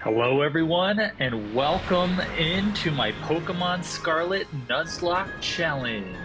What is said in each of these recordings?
Hello everyone, and welcome into my Pokemon Scarlet Nuzlock Challenge.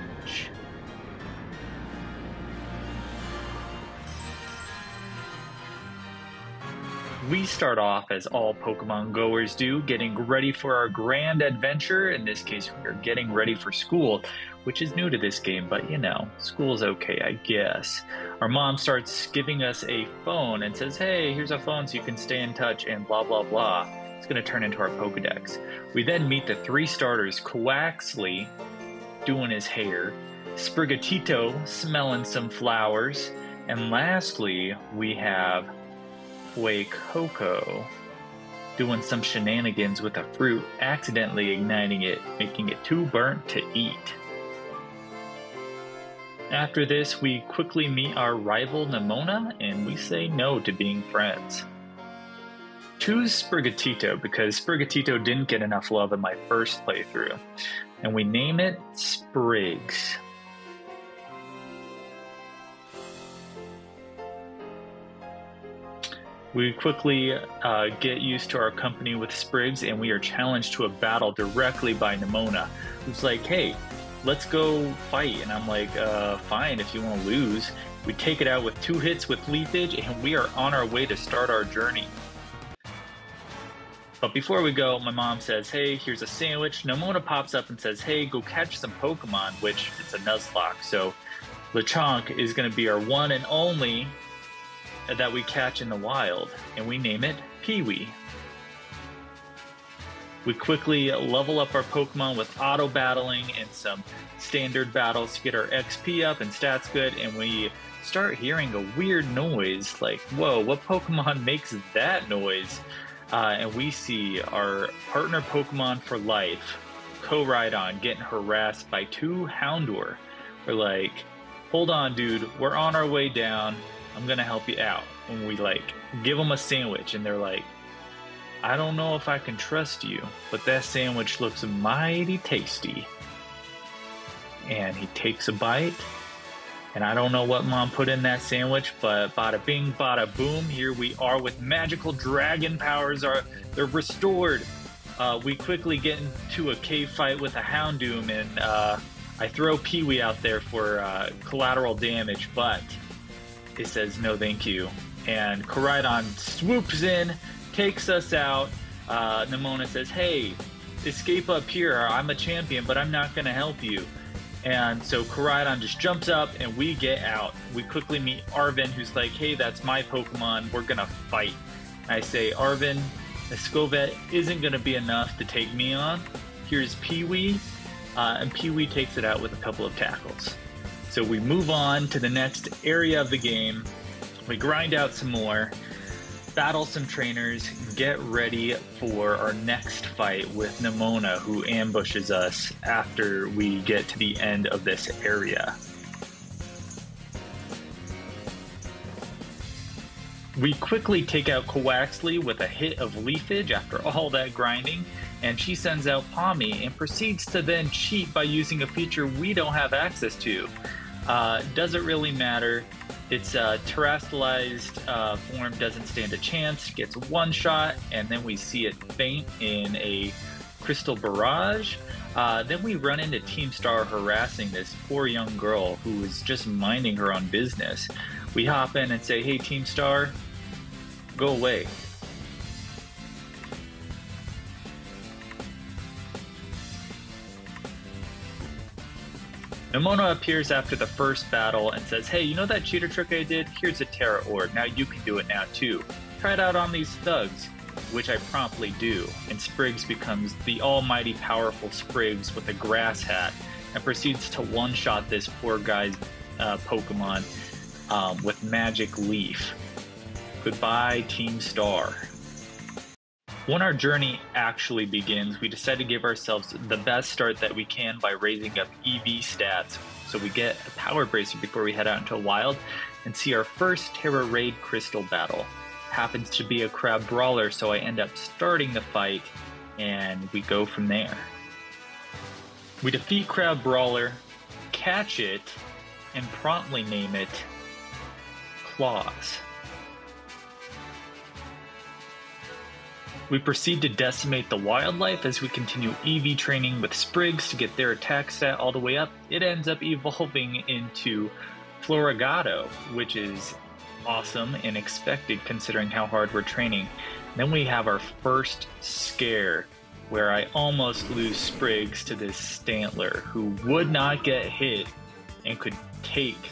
We start off as all Pokemon goers do, getting ready for our grand adventure. In this case, we are getting ready for school, which is new to this game, but you know, school's okay, I guess. Our mom starts giving us a phone and says, hey, here's a phone so you can stay in touch and blah, blah, blah. It's going to turn into our Pokedex. We then meet the three starters, Quaxley doing his hair, Sprigatito smelling some flowers, and lastly, we have Coco doing some shenanigans with a fruit, accidentally igniting it, making it too burnt to eat. After this, we quickly meet our rival Nemona, and we say no to being friends. Choose Sprigatito because Sprigatito didn't get enough love in my first playthrough, and we name it Spriggs. We quickly get used to our company with Spriggs, and we are challenged to a battle directly by Nemona, who's like, hey, let's go fight. And I'm like, fine, if you want to lose. We take it out with 2 hits with Leafage, and we are on our way to start our journey. But before we go, my mom says, hey, here's a sandwich. Nemona pops up and says, hey, go catch some Pokemon, which it's a Nuzlocke. So Lechonk is going to be our one and only that we catch in the wild, and we name it Pee-wee. We quickly level up our Pokemon with auto battling and some standard battles to get our XP up and stats good, and we start hearing a weird noise like, whoa, what Pokemon makes that noise? And we see our partner Pokemon for life, Koraidon, getting harassed by 2 Houndour. We're like, hold on, dude, we're on our way down. I'm gonna help you out. And we give them a sandwich, and they're like, I don't know if I can trust you, but that sandwich looks mighty tasty. And he takes a bite, and I don't know what mom put in that sandwich, but bada bing, bada boom, here we are with magical dragon powers. They're restored. We quickly get into a cave fight with a Houndoom, and I throw Pee-wee out there for collateral damage, but it says no thank you. And Koraidon swoops in, takes us out. Nemona says, hey, escape up here. I'm a champion, but I'm not going to help you. And so Koraidon just jumps up, and we get out. We quickly meet Arven, who's like, hey, that's my Pokemon. We're going to fight. I say, Arven, Escovet isn't going to be enough to take me on. Here's Pee-wee. And Pee-wee takes it out with a couple of tackles. So we move on to the next area of the game. We grind out some more, battle some trainers, get ready for our next fight with Nemona, who ambushes us after we get to the end of this area. We quickly take out Quaxley with a hit of Leafage after all that grinding, and she sends out Palmy and proceeds to then cheat by using a feature we don't have access to. Doesn't really matter. Its terrestrialized form doesn't stand a chance, gets 1 shot, and then we see it faint in a crystal barrage. Then we run into Team Star harassing this poor young girl who is just minding her own business. We hop in and say, hey, Team Star, go away. Nemona appears after the first battle and says, hey, you know that cheater trick I did? Here's a Terra Orb. Now you can do it now too. Try it out on these thugs, which I promptly do. And Spriggs becomes the almighty powerful Spriggs with a grass hat and proceeds to one-shot this poor guy's Pokemon with Magic Leaf. Goodbye, Team Star. When our journey actually begins, we decide to give ourselves the best start that we can by raising up EV stats. So we get a Power Bracer before we head out into Wild and see our first Terra Raid Crystal battle. Happens to be a Crab Brawler, so I end up starting the fight, and we go from there. We defeat Crab Brawler, catch it, and promptly name it Claws. We proceed to decimate the wildlife as we continue EV training with Sprigs to get their attack stat all the way up. It ends up evolving into Floragato, which is awesome and expected considering how hard we're training. Then we have our first scare where I almost lose Sprigs to this Stantler who would not get hit and could take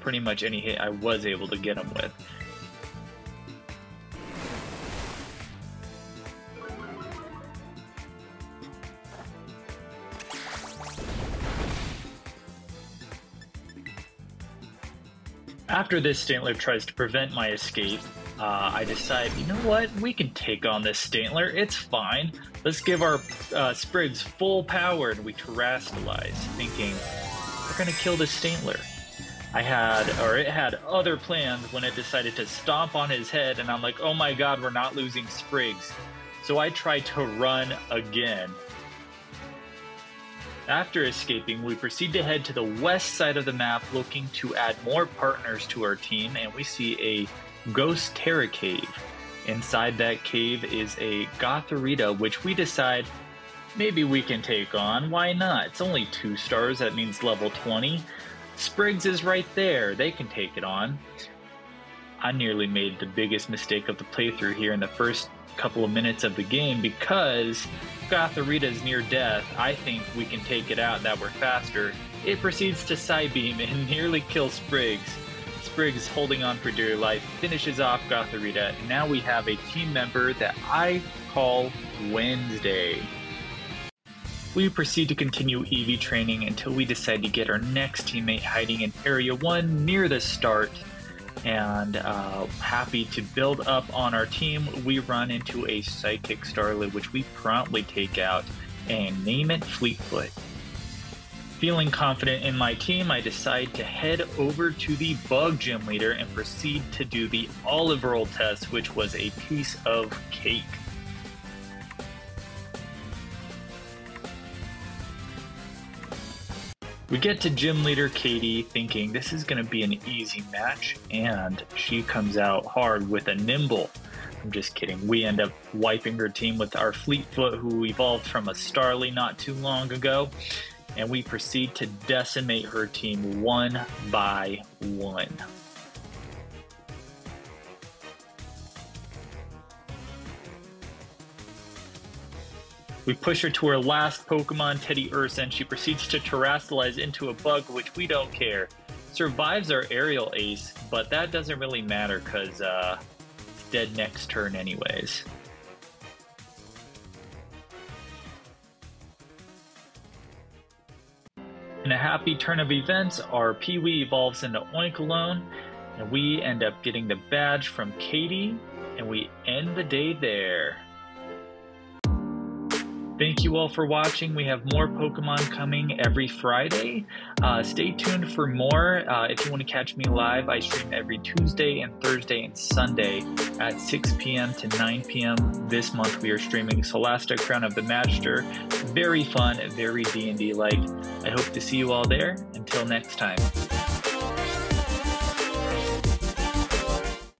pretty much any hit I was able to get him with. After this Stantler tries to prevent my escape, I decide, you know what, we can take on this Stantler, it's fine. Let's give our Sprigs full power, and we terrestrialize, thinking, we're gonna kill this Stantler. It had other plans when it decided to stomp on his head, and I'm like, oh my god, we're not losing Sprigs. So I try to run again. After escaping, we proceed to head to the west side of the map looking to add more partners to our team, and we see a Ghost Terra Cave. Inside that cave is a Gothorita, which we decide maybe we can take on. Why not? It's only 2 stars, that means level 20. Sprigs is right there, they can take it on. I nearly made the biggest mistake of the playthrough here in the first couple of minutes of the game because Gothorita is near death. I think we can take it out, that we're faster. It proceeds to Psybeam and nearly kills Sprigs. Sprigs, holding on for dear life, finishes off Gothorita. Now we have a team member that I call Wednesday. We proceed to continue EV training until we decide to get our next teammate hiding in Area 1 near the start. And happy to build up on our team, we run into a Psychic Starlet, which we promptly take out and name it Fleetfoot. Feeling confident in my team, I decide to head over to the Bug Gym Leader and proceed to do the Olive Roll test, which was a piece of cake. We get to Gym Leader Katie thinking this is going to be an easy match, and she comes out hard with a Nimble. I'm just kidding. We end up wiping her team with our Fleetfoot, who evolved from a Starly not too long ago, and we proceed to decimate her team one by one. We push her to her last Pokemon, Teddy Ursa, and she proceeds to terrestrialize into a bug, which we don't care. Survives our aerial ace, but that doesn't really matter because it's dead next turn anyways. In a happy turn of events, our Pee-wee evolves into Oinkalone, and we end up getting the badge from Katie, and we end the day there. Thank you all for watching. We have more Pokemon coming every Friday. Stay tuned for more. If you want to catch me live, I stream every Tuesday and Thursday and Sunday at 6 p.m. to 9 p.m. This month we are streaming Scholastic Crown of the Magister. Very fun, very D&D-like. I hope to see you all there. Until next time.